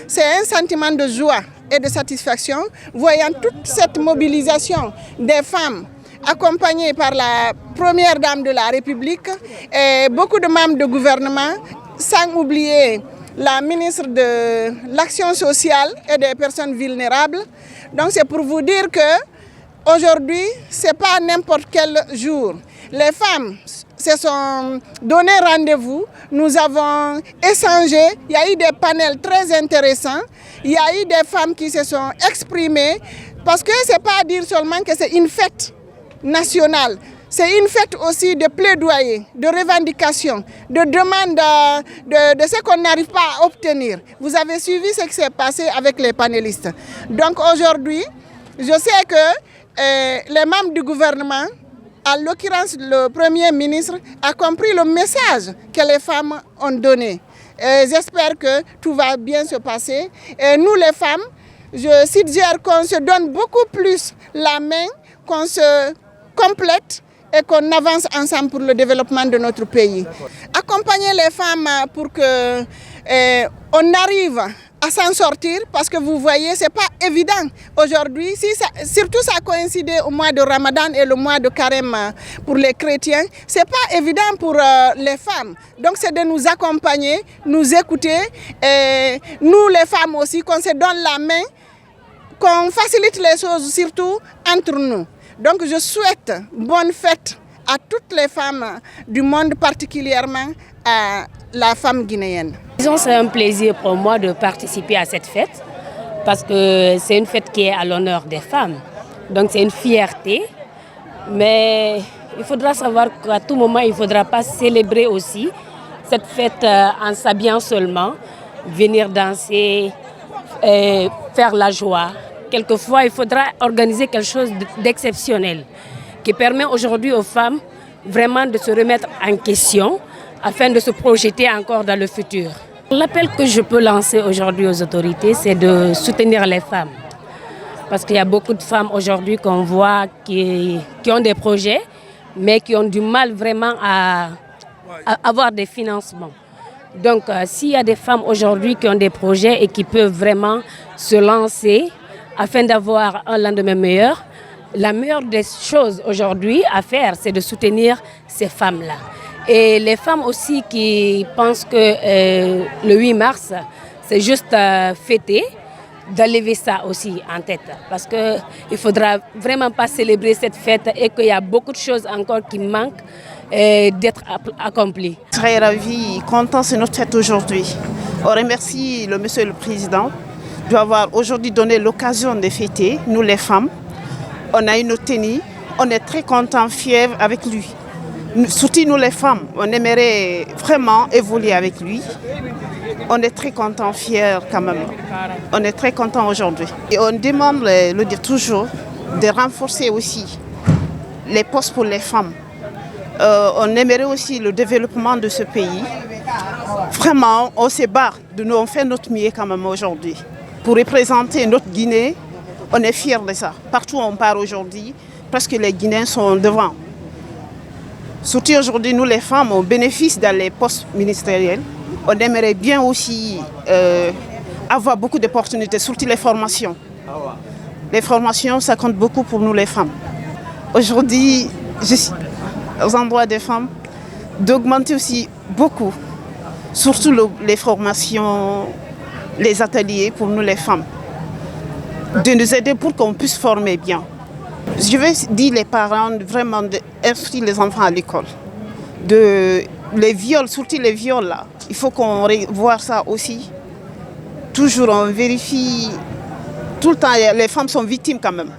c'est un sentiment de joie et de satisfaction, voyant toute cette mobilisation des femmes accompagnées par la première dame de la République et beaucoup de membres de gouvernement, sans oublier la ministre de l'Action sociale et des personnes vulnérables. Donc c'est pour vous dire que aujourd'hui, ce n'est pas n'importe quel jour. Les femmes se sont donné rendez-vous, nous avons échangé, il y a eu des panels très intéressants, il y a eu des femmes qui se sont exprimées, parce que ce n'est pas dire seulement que c'est une fête nationale, c'est une fête aussi de plaidoyer, de revendication, de demande de ce qu'on n'arrive pas à obtenir. Vous avez suivi ce qui s'est passé avec les panélistes. Donc aujourd'hui, je sais que les membres du gouvernement, en l'occurrence le Premier ministre, a compris le message que les femmes ont donné. J'espère que tout va bien se passer. Et nous les femmes, je suggère qu'on se donne beaucoup plus la main, qu'on se complète et qu'on avance ensemble pour le développement de notre pays. Accompagner les femmes pour qu'on arrive à s'en sortir, parce que vous voyez, ce n'est pas évident aujourd'hui. Surtout ça a coïncidé au mois de Ramadan et le mois de Carême pour les chrétiens. Ce n'est pas évident pour les femmes. Donc c'est de nous accompagner, nous écouter, et nous les femmes aussi, qu'on se donne la main, qu'on facilite les choses surtout entre nous. Donc je souhaite bonne fête à toutes les femmes du monde, particulièrement à la femme guinéenne. Disons, c'est un plaisir pour moi de participer à cette fête parce que c'est une fête qui est à l'honneur des femmes. Donc c'est une fierté, mais il faudra savoir qu'à tout moment, il ne faudra pas célébrer aussi cette fête en s'habillant seulement, venir danser, faire la joie. Quelquefois, il faudra organiser quelque chose d'exceptionnel qui permet aujourd'hui aux femmes vraiment de se remettre en question afin de se projeter encore dans le futur. L'appel que je peux lancer aujourd'hui aux autorités, c'est de soutenir les femmes. Parce qu'il y a beaucoup de femmes aujourd'hui qu'on voit qui ont des projets, mais qui ont du mal vraiment à avoir des financements. Donc, s'il y a des femmes aujourd'hui qui ont des projets et qui peuvent vraiment se lancer afin d'avoir un lendemain meilleur, la meilleure des choses aujourd'hui à faire, c'est de soutenir ces femmes-là. Et les femmes aussi qui pensent que le 8 mars, c'est juste fêter, d'enlever ça aussi en tête. Parce qu'il ne faudra vraiment pas célébrer cette fête et qu'il y a beaucoup de choses encore qui manquent d'être accomplies. Très ravie, content, c'est notre fête aujourd'hui. On remercie le Monsieur le Président d'avoir aujourd'hui donné l'occasion de fêter, nous les femmes. On a eu notre tenue, on est très contents, fiers avec lui. Surtout nous les femmes, on aimerait vraiment évoluer avec lui. On est très contents, fiers quand même. On est très contents aujourd'hui. Et on demande, le dire toujours, de renforcer aussi les postes pour les femmes. On aimerait aussi le développement de ce pays. Vraiment, on se bat, on fait notre mieux quand même aujourd'hui. Pour représenter notre Guinée, on est fiers de ça. Partout où on part aujourd'hui, presque les Guinéens sont devant. Surtout aujourd'hui, nous les femmes, on bénéficie dans les postes ministériels. On aimerait bien aussi avoir beaucoup d'opportunités, surtout les formations. Les formations, ça compte beaucoup pour nous les femmes. Aujourd'hui, je suis aux endroits des femmes, d'augmenter aussi beaucoup, surtout les formations, les ateliers pour nous les femmes, de nous aider pour qu'on puisse former bien. Je vais dire les parents vraiment d'inscrire les enfants à l'école. Les viols, surtout les viols là, il faut qu'on voit ça aussi. Toujours on vérifie, tout le temps les femmes sont victimes quand même.